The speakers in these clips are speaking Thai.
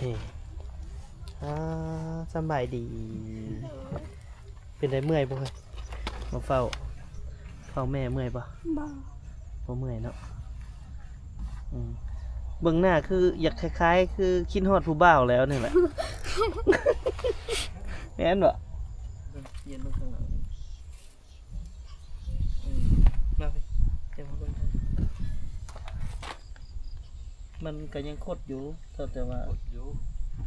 นี่สบายดี เป็นได้เมื่อยบ่เฮ้ยมาเฝ้าแม่เมื่อยบ่บ่เมื่อยเนาะเบื้องหน้าคืออยากคล้ายๆคือคิดฮอดผู้บ่าวแล้วนี่แหละ แม่นบ่เย็นเบิ่งข้างหลังมาไปเดี๋ยวมาเบิ่งมันก็ยังคดอยู่แต่ว่า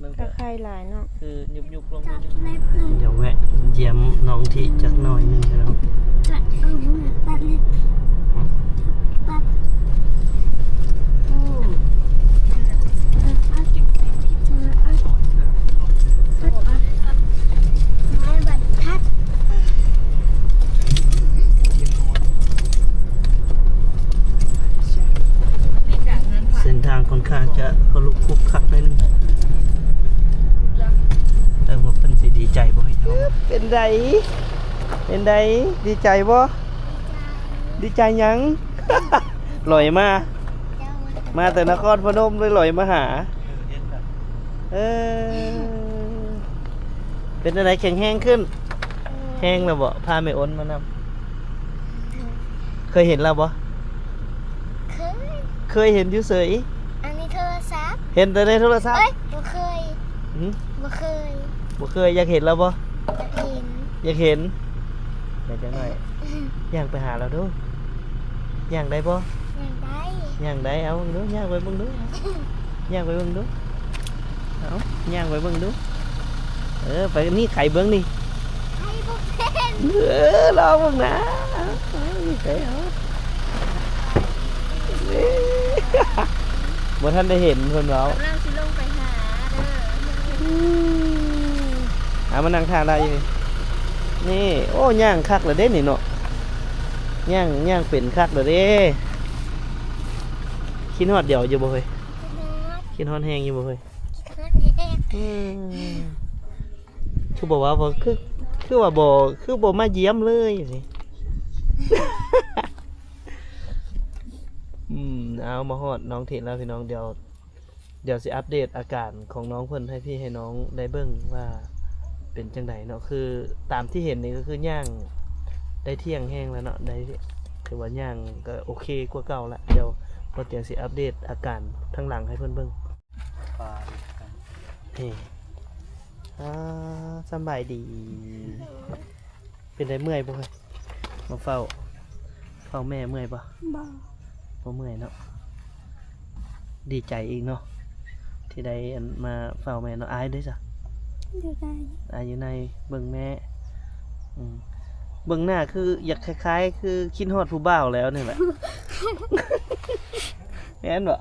มันก็ใครหลายเนาะคือยุบลงนิดนึงเดี๋ยวแวะเยี่ยมน้องที่จักหน่อยนึงแล้วตัดเลยตัดเส้นทางค่อนข้างจะเขาลุกคุกคักนิดนึงแต่ว่าเพิ่นสิดีใจบ่ให้เอาเป็นไดดีใจบ่ดีใจหยัง ลอยมาแต่นครพนมเลยลอยมาหาเป็นอะไรแข็งแห้งขึ้นแห้งแล้วบ่พาแม่อ้นมานำเคยเห็นแล้วบ่เคยเห็นอยู่เฉยอันนี้โทรศัพท์เห็นแต่ในโทรศัพท์บ่เคยอยากเห็นแล้วบ่อยากเห็นเดี๋ยวจังหน่อยย่างไปหาเราดูย่างได้บ่ย่างได้เอาเบิ่งดูย่างไปเบิ่งดูย่างไปเบิ่งดูเอาย่างไปเบิ่งดูไปนี่ไข่เบิ่งนี่ไข่บ่เป็น รอเบิ่งนะนี่ไข่เอาบ่ทันได้เห็นเพิ่นเว้ากำลังสิลงไปหาเด้อมานั่งทานได้อยู่นี่โอ้ย่างคักเลยเด้นี่เนาะย่างเป็นคักเลยเด้คิดฮอดเดี๋ยวอยู่บ่เฮ้ยคิดฮอดแห้งอยู่บ่เฮ้ยคือบอกว่าบ่คือว่าบ่คือบ่มาเยี่ยมเลยสิเอามาฮอดน้องเทนแล้วพี่น้องเดี๋ยวสิอัปเดตอาการของน้องเพิ่นให้พี่ให้น้องได้เบิ่งว่าเป็นจังไดเนาะคือตามที่เห็นนี่ก็คือย่างได้เที่ยงแห้งแล้วเนาะได้ถือว่าย่างก็โอเคกว่าเก่าละเดี๋ยวพอเตียงสิอัปเดตอาการทั้งหลังให้เพิ่นเบิ่งนี่สบายดี เป็นได้เมื่อยบ่เฮ้ยมาเฝ้าแม่เมื่อยบ่เมื่อยเนาะดีใจอีกเนาะที่ได้มาเฝ้าแม่เนาะอายด้วยจ้ะอายอยู่ในเบิ่งแม่เบิ่งหน้าคืออยากคล้ายๆคือคิดฮอดผู้บ่าวแล้วนี่แหละ แม่นบ่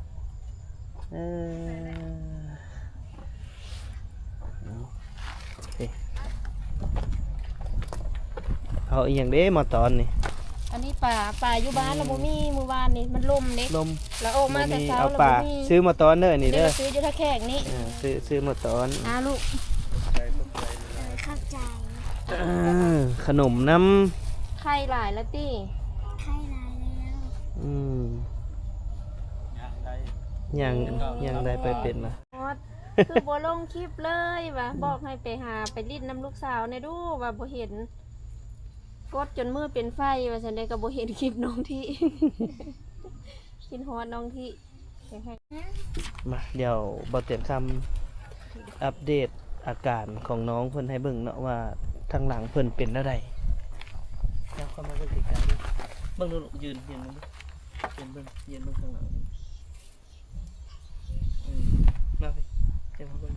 เอาอีหยังเด้มาตอนนี่อันนี้ป่าอยู่บ้านเราบ่มีมื้อวานนี่มันลมเด้แล้วออกมาแต่เช้าเอาแล้วป่าบ่มีซื้อมาตอนเด้อนี่เด้อซื้ออยู่ท่าแขกนี่ซื้อมาตอนลูกเข้าใจขนมน้ำไข่หลายแล้วติไข่หลายแล้วยังได้ไปเป็นนะคือบ่ลงคลิปเลยว่ะบอกให้ไปหาไปลิ้นน้ำลูกสาวในดูว่าบ่เห็นกดจนมือเป็นไฟว่าฉันได้ก็บ่เห็นคลิปน้องที่ กินฮอดน้องที่มาเดี๋ยวบ่เต็มคำอัปเดตอาการของน้องเพิ่นให้เบิ่งเนาะว่าทางหลังเพิ่นเป็นอะไรแล้วเข้ามาเบิ่งติดกันเบิ่งดูยืนเบิ่งข้างหลังมาไปเดี๋ยวมาเบิ่ง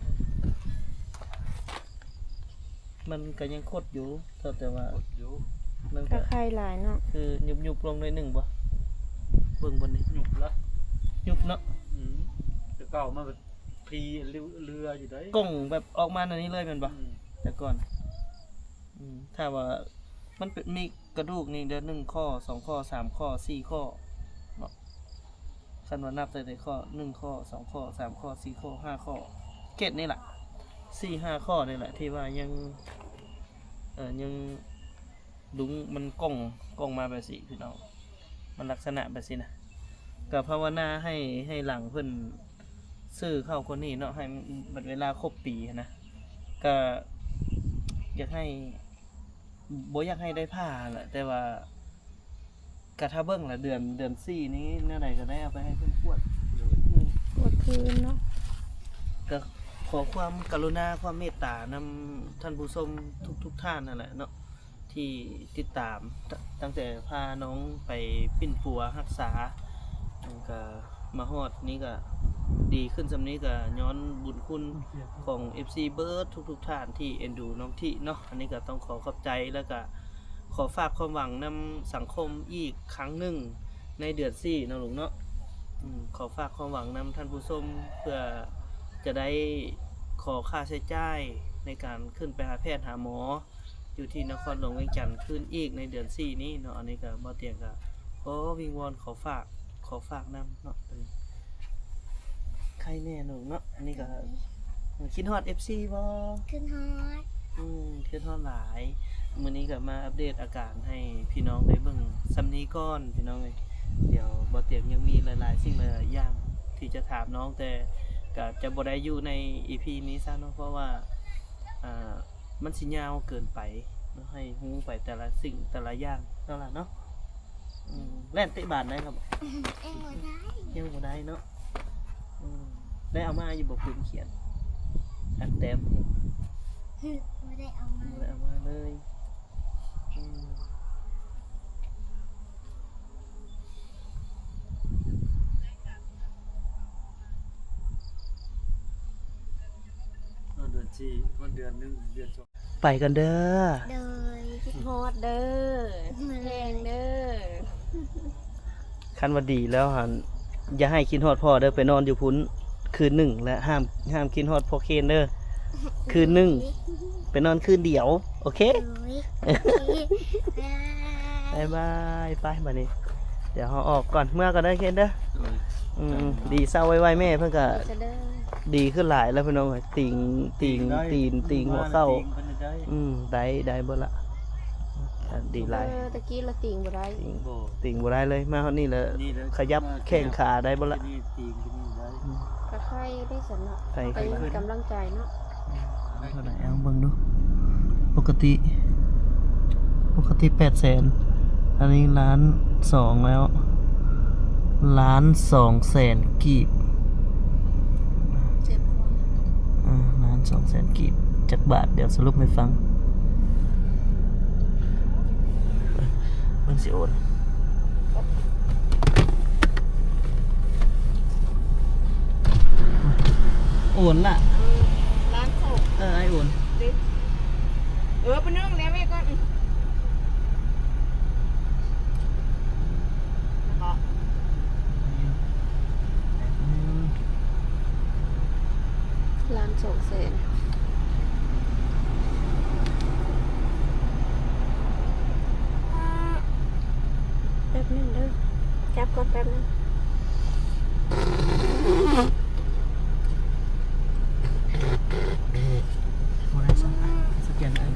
มันก็ยังคดอยู่แต่ว่ามันก็ใครหลายเนาะคือยุบลงหน่อยนึงบ่เบิ่งบนนี้ยุบเนาะจะเก่ามาแบบพีเรืออยู่ได้กล้องแบบออกมาอันนี้เลยแม่นบ่แต่ก่อนถ้าว่ามันเป็นมีกระดูกนี่เด้อ1ข้อ2ข้อ3ข้อ4ข้อเนาะคันว่านับแต่ข้อ1ข้อ2ข้อ3ข้อ4ข้อ5ข้อเกตนี่ล่ะ4-5 ข้อนี่แหละที่ว่ายังดุงมันกล้องมาแบบสิพี่น้องมันลักษณะแบบสินะกับภาวนาให้หลังเพิ่น ซื้อเข้าคนนี้เนาะให้บัดเวลาครบปีนะก็อยากให้บ่อยากให้ได้ผ้าแหละแต่ว่าก็ถ้าเบิ่งละเดือน4นี้เมื่อใดก็ได้เอาไปให้เพิ่นปวด ปวดคืนเนาะ ก็ขอความกรุณาความเมตตานำท่านผู้ชมทุกท่านนั่นแหละเนาะที่ติดตามตั้งแต่พาน้องไปปิ้นปัวรักษาก็มาฮอดนี้ก็ดีขึ้นสำนี้ก็ย้อนบุญคุณของ FC เบิร์ดทุกท่านที่เอ็นดูน้องที่เนาะอันนี้ก็ต้องขอขอบใจแล้วก็ขอฝากความหวังนำสังคมอีกครั้งหนึ่งในเดือน4เนาะลุงเนาะขอฝากความหวังนำท่านผู้ชมเพื่อจะได้ขอค่าใช้จ่ายในการขึ้นไปหาแพทย์หาหมออยู่ที่นครหลวงเวียงจันทร์ขึ้นอีกในเดือน4นี้เนาะอันนี้ก็บ่เตียงก็วิงวอนขอฝากนำเนาะใครแน่หนูเนาะอันนี้ก็คิดฮอด FC บ่ขึ้นฮอตคิดฮอดหลายมื้อนี้ก็มาอัปเดตอาการให้พี่น้องได้เบิ่งซำนี้ก่อนพี่น้องเอ้ยเดี๋ยวบ่เตียงยังมีหลายๆสิ่งหลายๆอย่างที่จะถามน้องแต่ก็จะบ่ได้อยู่ใน EP นี้ซะเนาะเพราะว่ามันสิยาวเกินไปเนาะให้ฮู้ไปแต่ละสิ่งแต่ละอย่างเท่านั้นเนาะแล่นเตะบาสได้ครับยังบ่ได้เนาะได้เอามาอยู่บ่ปืนเขียนอันแต้มไม่ได้เอามาเลยเดือนที่วันเดือน1เดือน2ไปกันเด้อโดยฮอดเด้อแพงเด้อ คันว่าดีแล้วหันอย่าให้กินฮอดพ่อเด้อไปนอนอยู่พุ้นคืน1และห้ามกินฮอดพ่อเคนเด้อคืน1ไปนอนคืนเดียวโอเคบ๊ายบายไปบัดนี้เดี๋ยวเฮาออกก่อนเมื่อก็ได้เคนเด้อดีเศร้าไว้ๆแม่เพิ่นก็ดีขึ้นหลายแล้วพี่น้องติงหัวเข้าได้เบิดละดีหลายตะกี้ละติงบ่ได้ติงบ่ได้เลยมาเฮานี่แหละขยับแข้งขาได้บ่ละก็ใครได้สนเนาะไปกำลังใจเนาะเท่าไหร่เอาเบิ่งดูปกติ800,000อันนี้1,200,000แล้ว1,200,000 กีบ1,200,000 กีบจากบาทเดี๋ยวสรุปให้ฟังมันสิโอนละร้านโคกไอ้โอนไปนึ่งแล้วแม่ก่อนร้าน200,000แป๊บนึงเด้อจับก่อนแป๊บนึงสแกนได้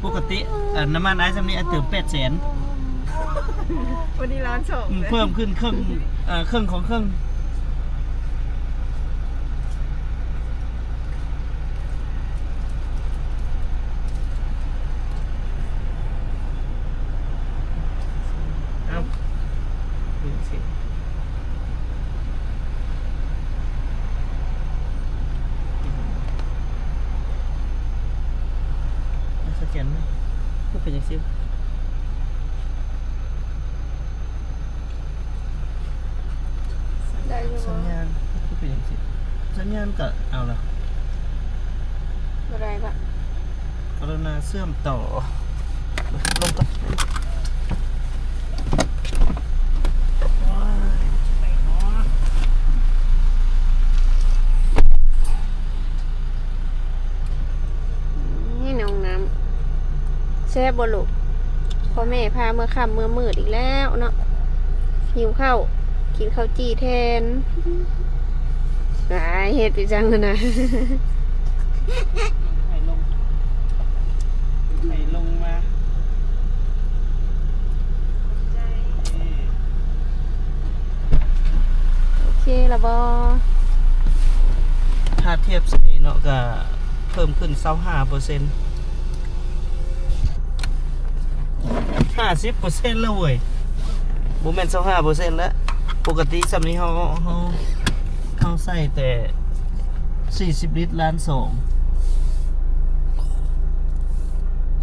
ปกติน้ำมันไอซ์สำนี้เติม800,000วันนี้1,200,000เพิ่มขึ้นครึ่งของครึ่งสแกนไหมก็เป็นอย่างซิสัญญาณก็เป็นอย่างซิสัญญาณก็เอาละอะไรบ้างกรุณาเชื่อมต่อลงก่อนแซ่บบ่ลูกพ่อแม่พาเมื่อค่ำเมื่อมืดอีกแล้วเนาะหิวข้าว กินข้าวจี่แทนเฮ็ดอีจังนะ ให้ลงมา โอเคละบ่ ถ้าเทียบใส่เนาะก็เพิ่มขึ้น 25% 50%แล้วเว้ยบ่แม่น 25% แล้วปกติสำนี้เฮาใส่แต่40 ลิตรล้าน2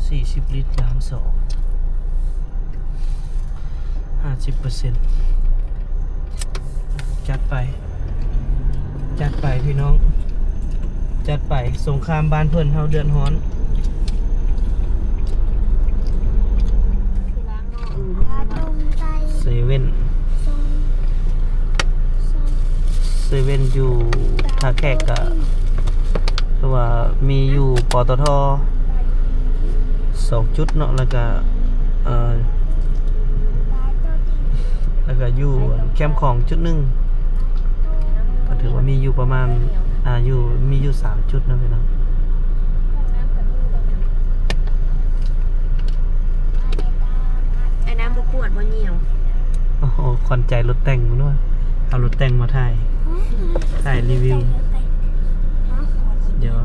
40 ลิตรล้าน2 50% จัดไปพี่น้อง จัดไปสงครามบ้านเพิ่นเฮาเดือนฮ้อน ตาตรงใจ เซเว่น ทรงทรง เซเว่นอยู่ท่าแขกก็เพราะว่ามีอยู่ปตท2จุดเนาะแล้วก็แล้วก็อยู่แคมป์ของจุดหนึงก็ถือว่ามีอยู่ประมาณมีอยู่3จุดนะพี่น้อง ไอ้น้ำบ่ปวดบ่เหี่ยว โอ้โหขวัญใจรถแต่งมันว่าเอารถแต่งมาถ่ายรีวิวเดี๋ยว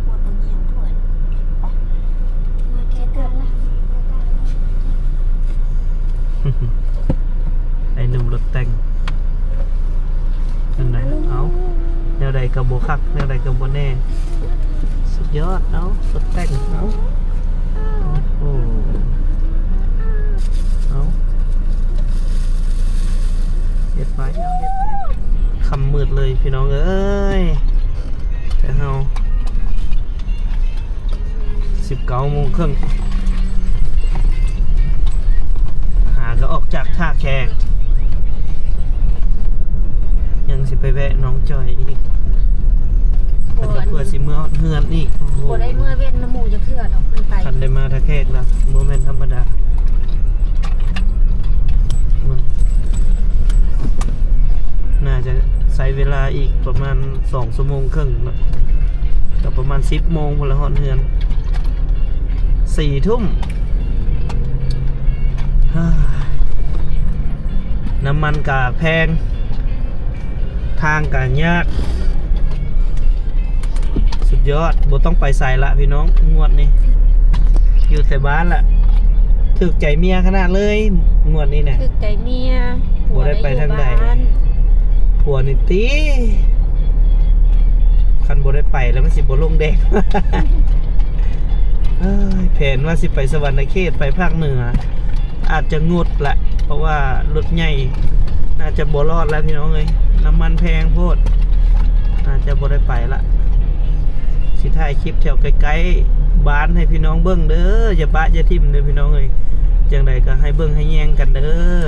ปวดบ่เหี่ยวปวด มาแค่เกือบละ ไอ้หนุ่มรถแต่งนั่นไหนเอาแนวใดกับโบคักแนวใดกับโบแน่สุดยอดเอารถแต่งเอาโอ้เอาเฮ็ดไปเอาเฮ็ดคำมืดเลยพี่น้องเอ้ยแต่เฮา19:30หาก็ออกจากท่าแขกยังสิไปแวะน้องจอยอีกแล้วก็เพื่อสิเมื่อเฮือนอีกโอ้โห บ่ได้เมื่อเว้นน้ำหมูจะเทื่อดอกมันไป คันได้มาท่าแขกแล้วโมเมนต์ธรรมดาน่าจะใช้เวลาอีกประมาณ2 ชั่วโมงครึ่งเนาะกับประมาณ10 โมงพนละฮอดเฮือน4 ทุ่มน้ำมันกากแพงทางการยากสุดยอดบ่ต้องไปใส่ละพี่น้องงวดนี้อยู่แต่บ้านละถึกใจเมียขนาดเลยงวดนี้เนี่ย ถึกใจเมีย บ่ได้ไปทางใด ผัวนี่ตีคันบ่ได้ไปแล้วมันสิบ่ลงแดง เอ้ยแผนว่าสิไปสวรรค์เขตไปภาคเหนืออาจจะงดละเพราะว่ารถใหญ่น่าจะบ่รอดแล้วพี่น้องเอ้ยน้ำมันแพงโพดน่าจะบ่ได้ไปละสิถ่ายคลิปแถวไกลๆบ้านให้พี่น้องเบิ่งเด้ออย่าปะอย่าทิ่มเด้อพี่น้องเอ้ยจังใดก็ให้เบิ่งให้แยงกันเด้อ